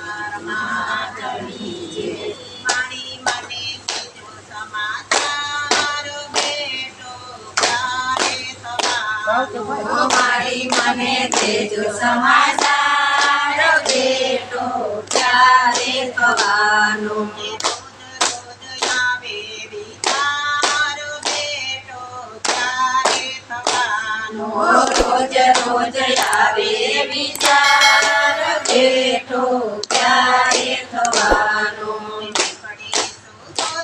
દરબારમાં ચડીજે મારી મને કીધો સમાચાર બેટો ક્યારે થવાનો મારી મને કીધો સમાચાર બેટો ક્યારે થવાનો રોજ રોજ આવે વિચાર બેટો ક્યારે થવાનો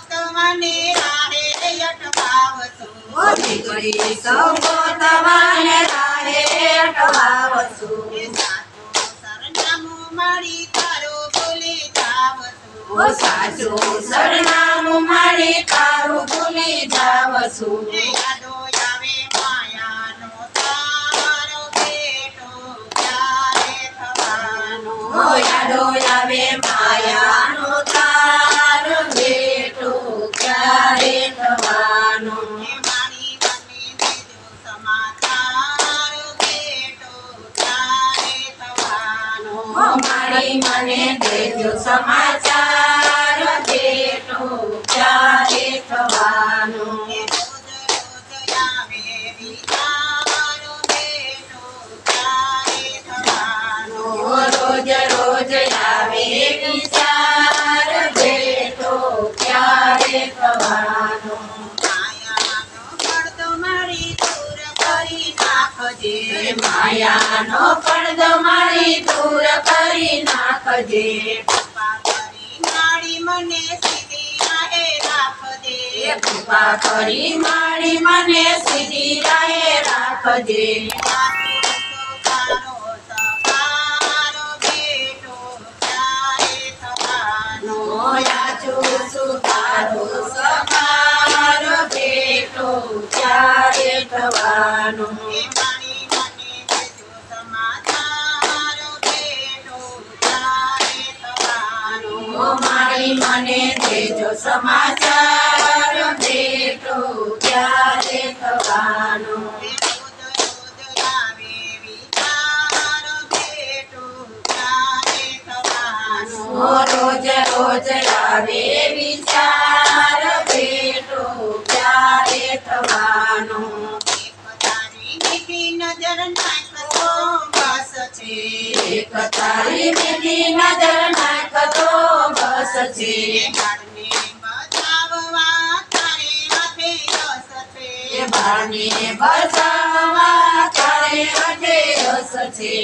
તમને રાહે અટકાવશું દીકરી તમને રાહે અટકાવશું સરનામું મારી તારું ભૂલી જાવશું સાચું સરનામું મારી તારું ભૂલી જાવશું યાદો આવે માયાનો તારો બેટો ક્યારે થવાનો યાદો આવે માયાનો તારો બેટો ક્યારે થવાનો મારી મને દેજો સમાચાર બેટો ક્યારે થવાનો મારી મને દેજો સમાચાર બેટો ક્યારે થવાનો રોજ રોજ આવે વિચાર બેટો ક્યારે થવાનો માયાનો પડદો મારી દૂર કરી નાખજે માયાનો પડદો મારી દૂર કરી નાખજે કૃપા કરી મારી મને સીધી રાહે રાખજે કૃપા કરી મારી મને સીધી રાહે રાખજે સુધારો સવારો બેટો ક્યારે થવાનો મારી મને દેજો સમાચાર બેટો ક્યારે થવાનો મારી મને દેજો સમાચાર બેટો ક્યારે થવાનો રોજ રોજ આવે વિચાર બેટો ક્યારે થવાનો એક તારી મીઠી નજર નાખતો બસ છે એક તારી મીઠી નજર નાખતો બસ છે બાળને બચાવવા તારે હાથે રસ છે બાળને બચાવવા તારે હાથે રસ છે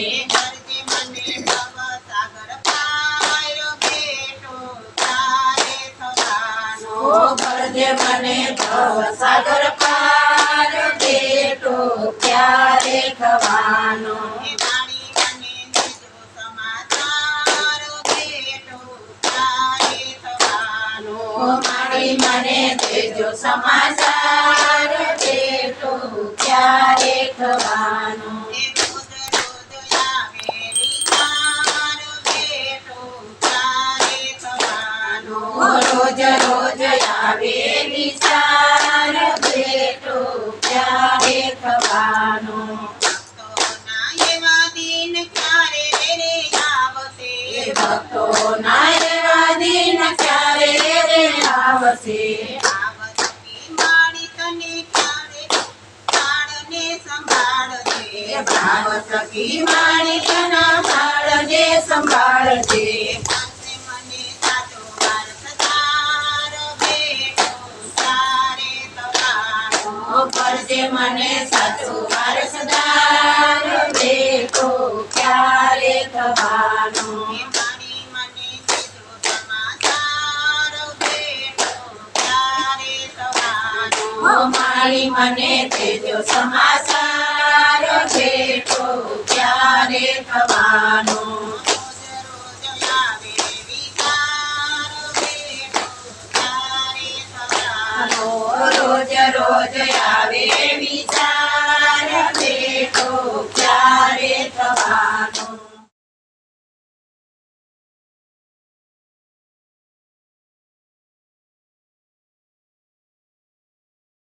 ભરજે મને ભવ સાગર પાર બેટો ક્યારે થવાનો મારી મને દેજો સમાચાર બેટો ક્યારે થવાનો મારી મને દેજો સમાચાર બેટો ક્યારે થવાનો રોજ રોજ આવે વિચાર બેટો ક્યારે થવાનો ભક્તોના એવા દિન ક્યારે રે આવશે ભક્તોના એવા દિન ક્યારે રે આવશે આવતી મારી તને ક્યારે બાળને સંભાળજે ભાવ સખી મારી તના બાળને સંભાળજે ભરજે મને સાચો વારસદાર બેટો ક્યારે થવાનો મારી મને દેજો સમાચાર બેટો ક્યારે થવાનો મારી મને દેજો સમાચાર બેટો ક્યારે થવાનો રોજ રોજ